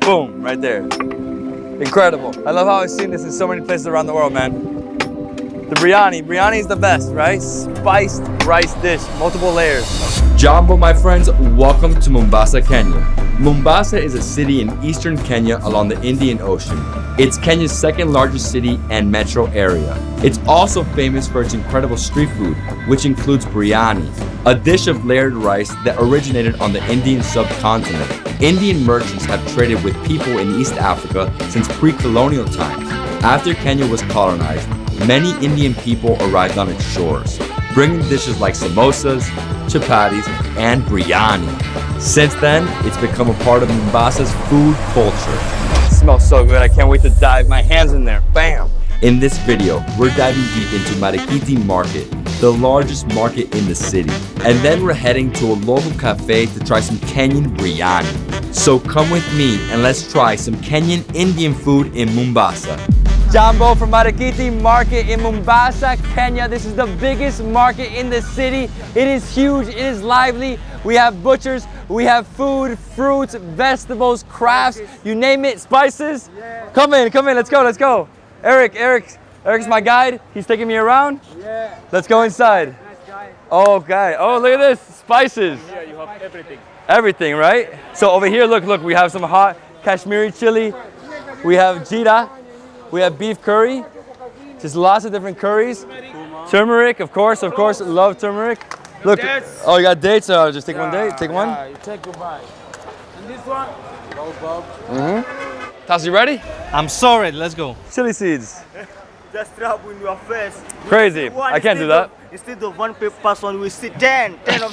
Boom, right there. Incredible. I love how I've seen this in so many places around the world, man. The biryani is the best, right? Spiced rice dish, multiple layers. Jambo, my friends, welcome to Mombasa, Kenya. Mombasa is a city in eastern Kenya along the Indian Ocean. It's Kenya's second largest city and metro area. It's also famous for its incredible street food, which includes biryani, a dish of layered rice that originated on the Indian subcontinent. Indian merchants have traded with people in East Africa since pre-colonial times. After Kenya was colonized, many Indian people arrived on its shores, bringing dishes like samosas, chapatis, and biryani. Since then, it's become a part of Mombasa's food culture. It smells so good, I can't wait to dive my hands in there. Bam! In this video, we're diving deep into Marikiti Market, the largest market in the city. And then we're heading to a local cafe to try some Kenyan biryani. So come with me and let's try some Kenyan Indian food in Mombasa. Jambo from Marikiti Market in Mombasa, Kenya. This is the biggest market in the city. It is huge, it is lively. We have butchers, we have food, fruits, vegetables, crafts, you name it, spices. Yeah. Come in, let's go. Eric's my guide. He's taking me around. Yeah. Let's go inside. Nice guy. Okay. Oh, look at this, spices. Yeah, you have everything. Everything, right? So over here, look, we have some hot Kashmiri chili. We have jeera. We have beef curry, just lots of different curries. Turmeric, of course, love turmeric. Look, oh, you got dates, so just take one date, take one. Yeah, you take one. And this one, go Bob. Tas, you ready? I'm so ready, let's go. Chili seeds. Just rub in your face. Crazy, I can't do that. Instead of one person, we see 10 of them.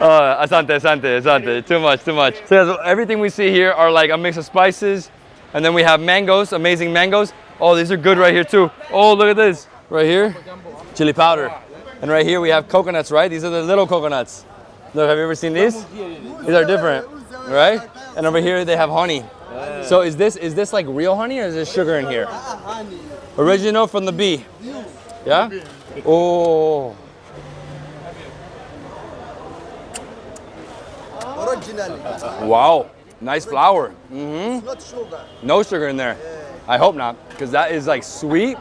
Asante, too much. So guys, everything we see here are like a mix of spices. And then we have mangoes, amazing mangoes. Oh, these are good right here too. Oh, look at this. Right here, chili powder. And right here we have coconuts, right? These are the little coconuts. Look, have you ever seen these? These are different, right? And over here they have honey. So is this like real honey or is there sugar in here? Original from the bee. Yeah? Oh. Originally. Wow. Nice flour. It's not sugar. No sugar in there. Yeah. I hope not, because that is like sweet,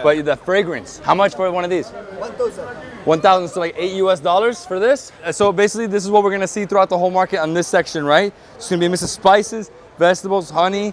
but the fragrance. How much for one of these? 1,000. 1,000, so like $8 for this. So basically, this is what we're gonna see throughout the whole market on this section, right? It's gonna be a mix of spices, vegetables, honey,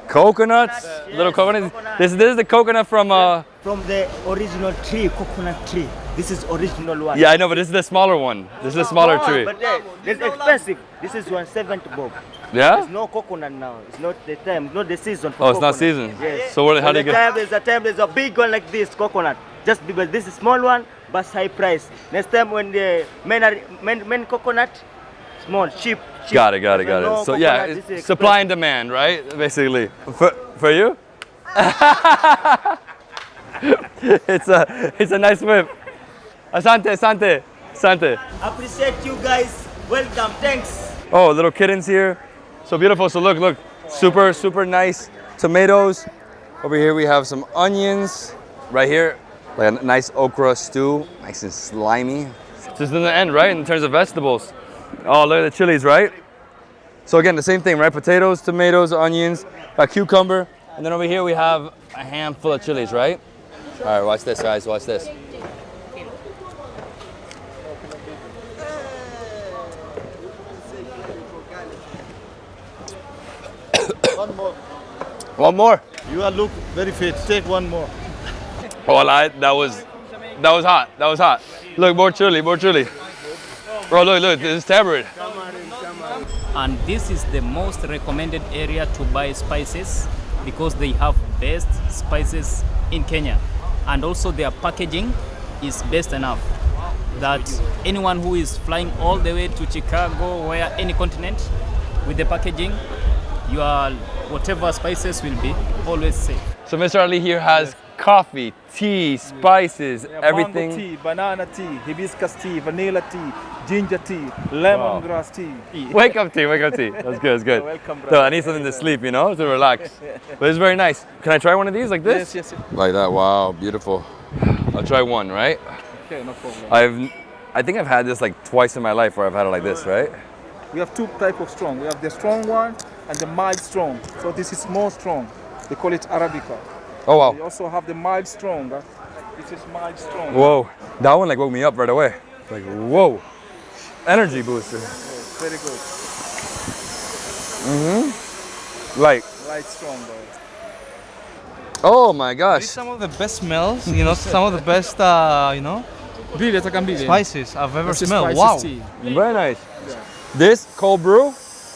coconuts, little coconuts. This is the coconut from the original tree, coconut tree. This is original one. Yeah, I know, but this is the smaller one. This is the smaller tree. But this is expensive. This is 170 bob. Yeah? There's no coconut now. It's not the time, not the season for coconut. It's not season? Yes. So how do you get? There's a big one like this, coconut. Just because this is small one, but high price. Next time when the main coconut, small, cheap. Got it. So yeah, it's supply and demand, right? Basically. For you? It's a nice whip. Asante. Appreciate you guys. Welcome. Thanks. Oh, little kittens here. So beautiful. So look. Super nice tomatoes. Over here we have some onions. Right here, like a nice okra stew, nice and slimy. Just in the end, right? In terms of vegetables. Oh, look at the chilies, right? So again, the same thing, right? Potatoes, tomatoes, onions, a cucumber. And then over here we have a handful of chilies, right? All right, watch this, guys. Watch this. One more. You look very fit. Take one more. Oh, that was hot. Look, more chili. Bro, look, this is tamarind. And this is the most recommended area to buy spices because they have best spices in Kenya. And also their packaging is best enough that anyone who is flying all the way to Chicago or any continent with the packaging, your whatever spices will be always safe. So Mr. Ali here has coffee, tea, spices, everything. Mango tea, banana tea, hibiscus tea, vanilla tea, ginger tea, lemongrass tea. Wake up tea. That's good. Welcome, brother. So I need something to sleep, to relax. But it's very nice. Can I try one of these like this? Yes. Like that, wow, beautiful. I'll try one, right? Okay, no problem. I think I've had this like twice in my life where I've had it like this, right? We have two types of strong. We have the strong one and the mild strong. So this is more strong. They call it Arabica. Oh wow. We also have the mild strong. This is mild strong. Whoa. That one like woke me up right away. Like, whoa. Energy booster. Yes, very good. Light. Light strong, bro. Oh my gosh. Some of the best smells, you know, some of the best, you know, spices I've ever smelled. Wow. Very nice. This cold brew?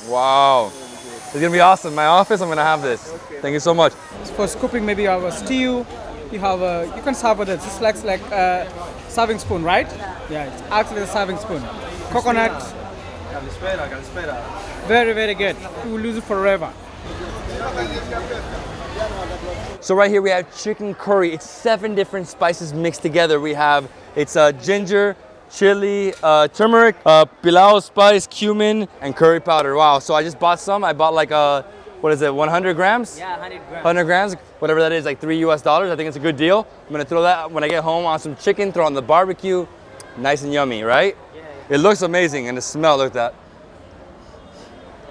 Wow. It's gonna be awesome. My office, I'm gonna have this. Thank you so much. For scooping, maybe you have a stew. You have a, you can serve with it. It's like a serving spoon, right? Yeah, it's actually a serving spoon. Coconut. Very, very good. You will use it forever. So right here we have chicken curry. It's 7 different spices mixed together. We have, it's ginger, chili, turmeric, pilau spice, cumin, and curry powder. Wow, so I just bought some. I bought like what is it, 100 grams? Yeah, 100 grams. 100 grams, whatever that is, like $3 US. I think it's a good deal. I'm gonna throw that when I get home on some chicken, throw it on the barbecue. Nice and yummy, right? Yeah. It looks amazing, and the smell, look at that.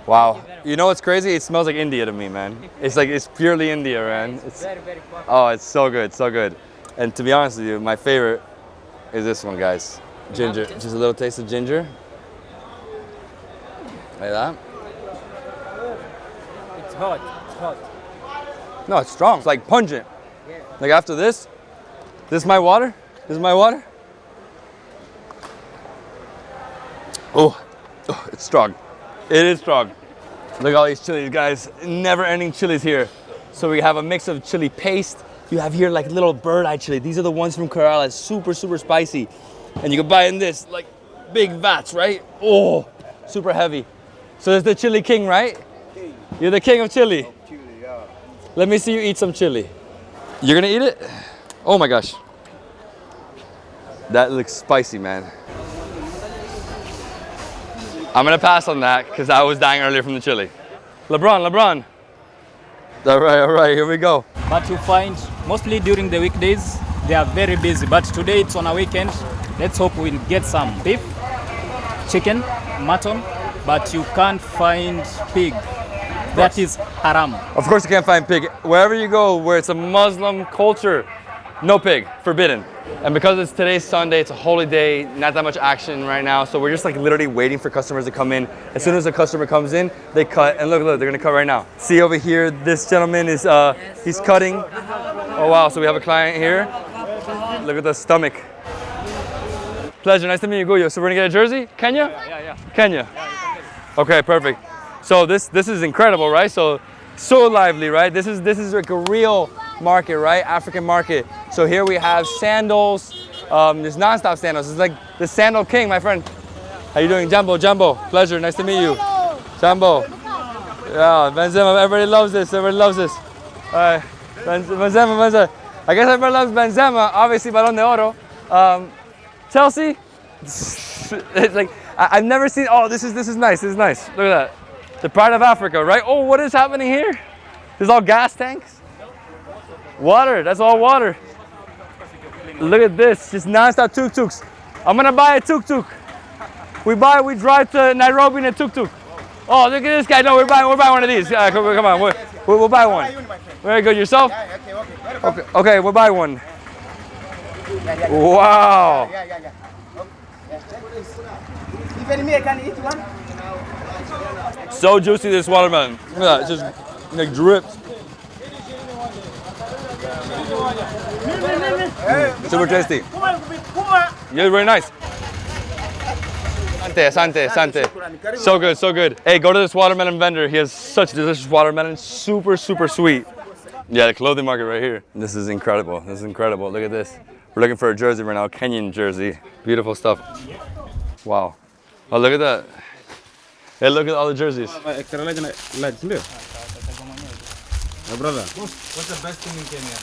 Wow. You know what's crazy? It smells like India to me, man. It's like, it's purely India, man. It's Very, very popular. oh, it's so good, so good. And to be honest with you, my favorite is this one, guys. Ginger, just a little taste of ginger. Like that. It's hot. It's hot. No, it's strong. It's like pungent. Yeah. Like after this is my water. This is my water. Oh, it's strong. It is strong. Look at all these chilies, guys. Never-ending chilies here. So we have a mix of chili paste. You have here like little bird-eye chili. These are the ones from Kerala. It's super, super spicy. And you can buy in this like big vats, right? Oh, super heavy. So there's the chili king, right? You're the king of chili. Let me see you eat some chili. You're gonna eat it? Oh my gosh. That looks spicy, man. I'm gonna pass on that because I was dying earlier from the chili. LeBron. All right, here we go. But you find mostly during the weekdays they are very busy. But today it's on a weekend. Let's hope we'll get some beef, chicken, mutton, but you can't find pig. That is haram. Of course you can't find pig. Wherever you go where it's a Muslim culture, no pig, forbidden. And because it's today's Sunday, it's a holy day, not that much action right now, so we're just like literally waiting for customers to come in. As soon as a customer comes in, they cut, and look, they're gonna cut right now. See over here, this gentleman is, he's cutting. Oh wow, so we have a client here. Look at the stomach. Pleasure, nice to meet you, Guyo. So we're gonna get a jersey? Kenya? Yeah. Kenya? Okay, perfect. So this is incredible, right? So lively, right? This is like a real market, right? African market. So here we have sandals. There's non-stop sandals. It's like the sandal king, my friend. How you doing, Jumbo? Pleasure, nice to meet you. Jumbo. Yeah, Benzema. Everybody loves this. All right, Benzema. I guess everybody loves Benzema. Obviously, Balón de Oro. Chelsea. It's like I've never seen. Oh, this is nice. Look at that. The pride of Africa, right? Oh, what is happening here? There's all gas tanks. Water, that's all water. Look at this, just non-stop tuk-tuks. I'm gonna buy a tuk-tuk. We drive to Nairobi in a tuk-tuk. Oh, look at this guy. No, we're buying one of these. Come on, we'll buy one. Very good, yourself? Okay, we'll buy one. Wow. Even me, I can eat one. So juicy, this watermelon. Look at that, it just like drips. Super tasty. Yeah, very nice. Sante. So good. Hey, go to this watermelon vendor. He has such delicious watermelon, super sweet. Yeah, the clothing market right here. This is incredible. Look at this. We're looking for a jersey right now, Kenyan jersey. Beautiful stuff. Wow. Oh, look at that. Hey, look at all the jerseys. Extra large, brother. What's the best thing in Kenya?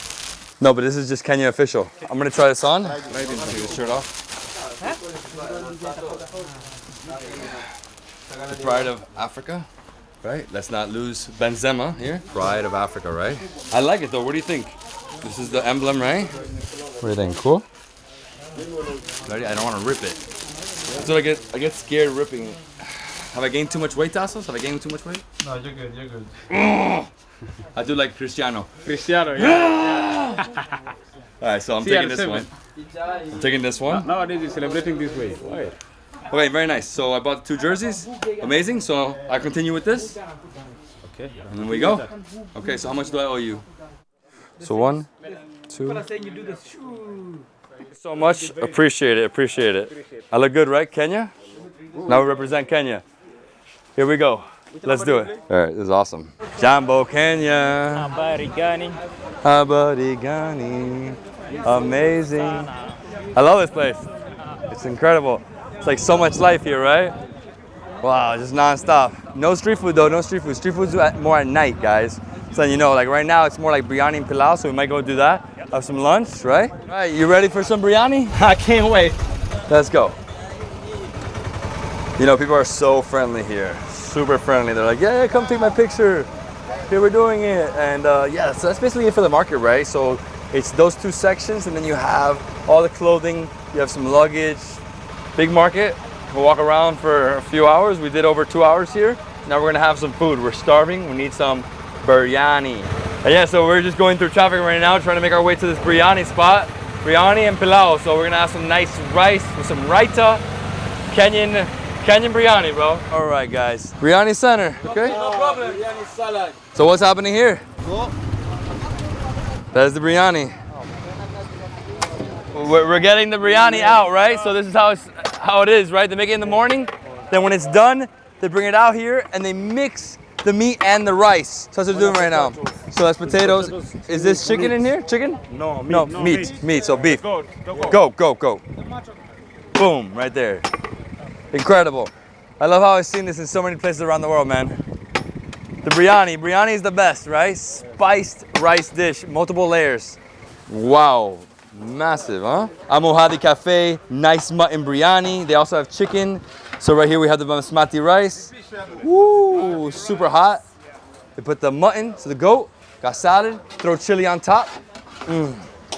No, but this is just Kenya official. I'm gonna try this on. Take this shirt off. The pride of Africa, right? Let's not lose Benzema here. Pride of Africa, right? I like it though. What do you think? This is the emblem, right? What do you think? Cool? Ready? I don't want to rip it. That's what I get scared ripping. Have I gained too much weight, Tassos? Have I gained too much weight? No, you're good, you're good. I do like Cristiano. Cristiano, yeah. All right, so I'm taking this one. I'm taking this one. Nowadays you're celebrating this way. Why? Okay, very nice. So I bought 2 jerseys. Amazing. So I continue with this. Okay. And then we go. Okay, so how much do I owe you? So 1, 2. Thank you so much. Appreciate it. Appreciate it. I look good, right? Kenya? Now we represent Kenya. Here we go. Let's do it. All right, this is awesome. Jambo Kenya. Biryani. Biryani. Amazing. I love this place. It's incredible. It's like so much life here, right? Wow, just non-stop. No street food though, no street food. Street food's more at night, guys. So you know, like right now it's more like biryani and pilau, so we might go do that. Have some lunch, right? All right, you ready for some biryani? I can't wait. Let's go. You know, people are so friendly here. Super friendly. They're like, yeah, come take my picture. Here we're doing it. And yeah, so that's basically it for the market, right? So it's those 2 sections, and then you have all the clothing, you have some luggage. Big market. We'll walk around for a few hours. We did over 2 hours here. Now we're gonna have some food. We're starving. We need some biryani. And yeah, so we're just going through traffic right now, trying to make our way to this biryani spot. Biryani and pilau. So we're gonna have some nice rice with some raita. Kenyan biryani, bro. All right, guys. Biryani center, okay? No problem. Biryani salad. So what's happening here? Go. That's the biryani. We're getting the biryani out, right? So this is how it is, right? They make it in the morning. Then when it's done, they bring it out here and they mix the meat and the rice. So that's what they're doing right now. So that's potatoes. Is this chicken in here? Chicken? No, meat. No, meat. So beef. Go. Boom, right there. Incredible. I love how I've seen this in so many places around the world, man. The biryani is the best, right? Spiced rice dish, multiple layers. Wow, massive, huh? AMOO HADI CAFE, nice mutton biryani. They also have chicken. So right here we have the basmati rice. Woo, super hot. They put the mutton, so the goat, got salad, throw chili on top.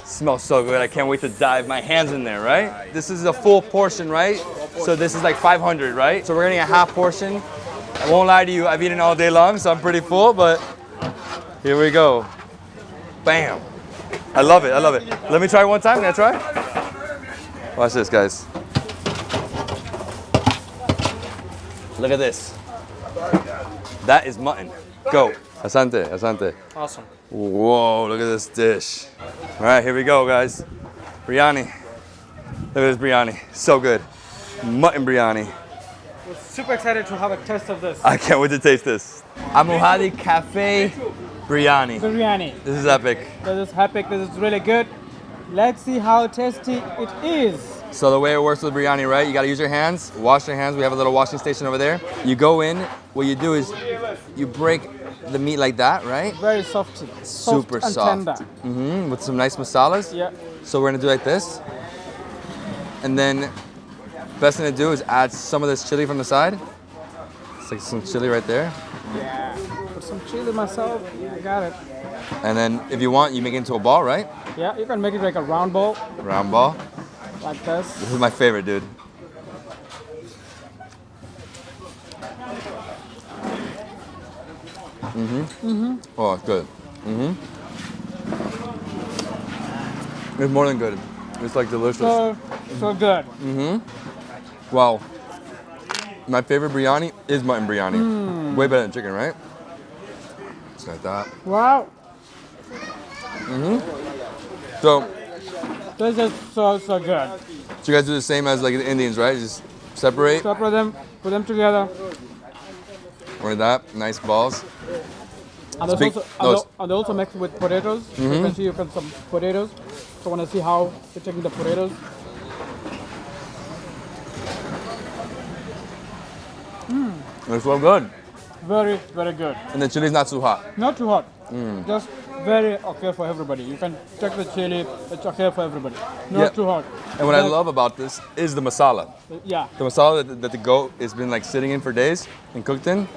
Smells so good. I can't wait to dive my hands in there, right? This is a full portion, right? So this is like 500, right? So we're getting a half portion. I won't lie to you, I've eaten all day long, so I'm pretty full, but here we go. Bam. I love it. Let me try one time. Can I try? Watch this, guys. Look at this. That is mutton. Go. Asante. Awesome. Whoa, look at this dish. All right, here we go, guys. Biryani. Look at this biryani. So good. Mutton biryani. We're super excited to have a taste of this. I can't wait to taste this. AMOO HADI CAFE biryani. Biryani. This is epic. This is epic. This is really good. Let's see how tasty it is. So the way it works with biryani, right? You gotta use your hands, wash your hands. We have a little washing station over there. You go in, what you do is you break the meat like that, right? Very soft. Super and soft. Tender. With some nice masalas. Yeah. So we're gonna do like this. And then, best thing to do is add some of this chili from the side. It's like some chili right there. Yeah. Put some chili myself. I got it. And then if you want, you make it into a ball, right? Yeah, you can make it like a round ball. Round ball. Like this. This is my favorite, dude. Oh, it's good. It's more than good. It's like delicious. So good. Wow. My favorite biryani is mutton biryani. Way better than chicken, right? Just like that. Wow. So This is so good. you guys do the same as like the Indians, right? Just separate. Separate them, put them together. Like that. Nice balls. And there's Speak- also, and they also mix with potatoes. You can see some potatoes. So I want to see how they're taking the potatoes. It's so good. Very, very good. And the chili's not too hot. Not too hot. Just very okay for everybody. You can check the chili. It's okay for everybody. Not Yeah. too hot. And what I But- love about this is the masala. Yeah. The masala that the goat has been like sitting in for days and cooked in.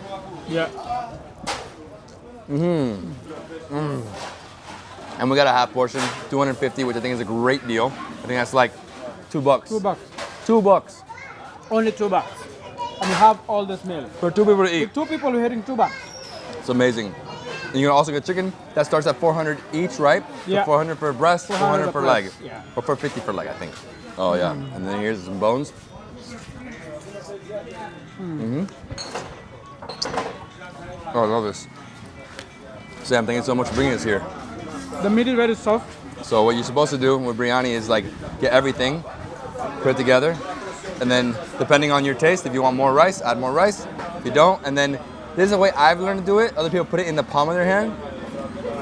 Yeah. And we got a half portion, 250, which I think is a great deal. I think that's like $2. $2. $2. Only $2. and you have all this meal. For 2 people to eat. With 2 people, you're hitting $2. It's amazing. And you can also get chicken that starts at 400 each, right? Yeah. So 400 per breast, 400 per leg. Yeah. Or 450 per leg, I think. Oh yeah. And then here's some bones. Oh, I love this. Sam, thank you so much for bringing us here. The meat is very soft. So what you're supposed to do with biryani is like get everything, put it together, and then depending on your taste, if you want more rice, add more rice. If you don't, and then this is the way I've learned to do it. Other people put it in the palm of their hand,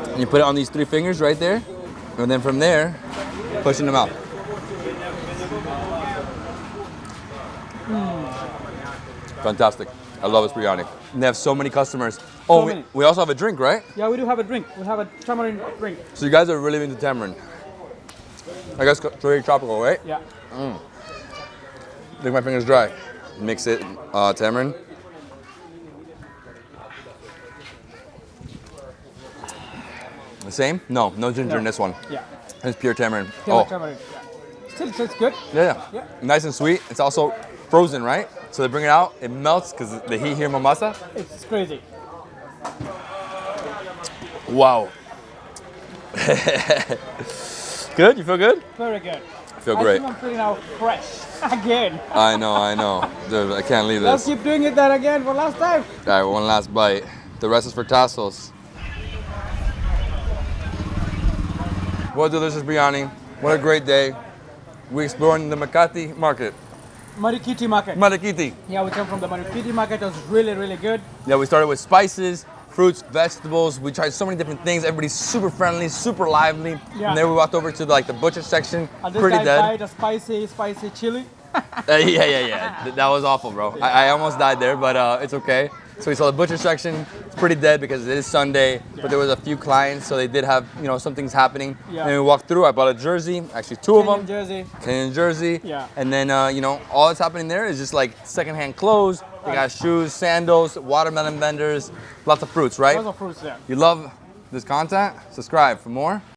and you put it on these 3 fingers right there, and then from there, pushing them out. Fantastic. I love this biryani. And they have so many customers. Oh, So many. we also have a drink, right? Yeah, we do have a drink. We have a tamarind drink. So you guys are really into tamarind. I guess it's very tropical, right? Yeah. Make my fingers dry. Mix it, tamarind. The same? No, no ginger in this one. Yeah. It's pure tamarind. Pure Oh, tamarind. Yeah. Still tastes good. yeah. Yeah. Nice and sweet. It's also frozen, right? So they bring it out, it melts because the heat here in Mombasa. It's crazy. Wow. Good? You feel good? Very good. I feel I great. think I'm feeling now fresh again. I know. Dude, I can't leave Let's this. keep doing it that again for last time. All right, one last bite. The rest is for tassels. What a delicious biryani. What a great day. We're exploring the Makati Market. Marikiti Market. Marikiti. Yeah, we came from the Marikiti Market. It was really, really good. Yeah, we started with spices, fruits, vegetables. We tried so many different things. Everybody's super friendly, super lively. Yeah. And then we walked over to like the butcher section. And this Pretty guy dead. tried a spicy chili. Yeah. That was awful, bro. I almost died there, but it's okay. So we saw the butcher section. It's pretty dead because it is Sunday, but there was a few clients, so they did have, some things happening. Yeah. And we walked through. I bought a jersey, actually 2 of Kenyan them. jersey. Kenyan jersey. Yeah. And then, all that's happening there is just like secondhand clothes. They got shoes, sandals, watermelon vendors, lots of fruits, right? Lots of fruits there. You love this content? Subscribe for more.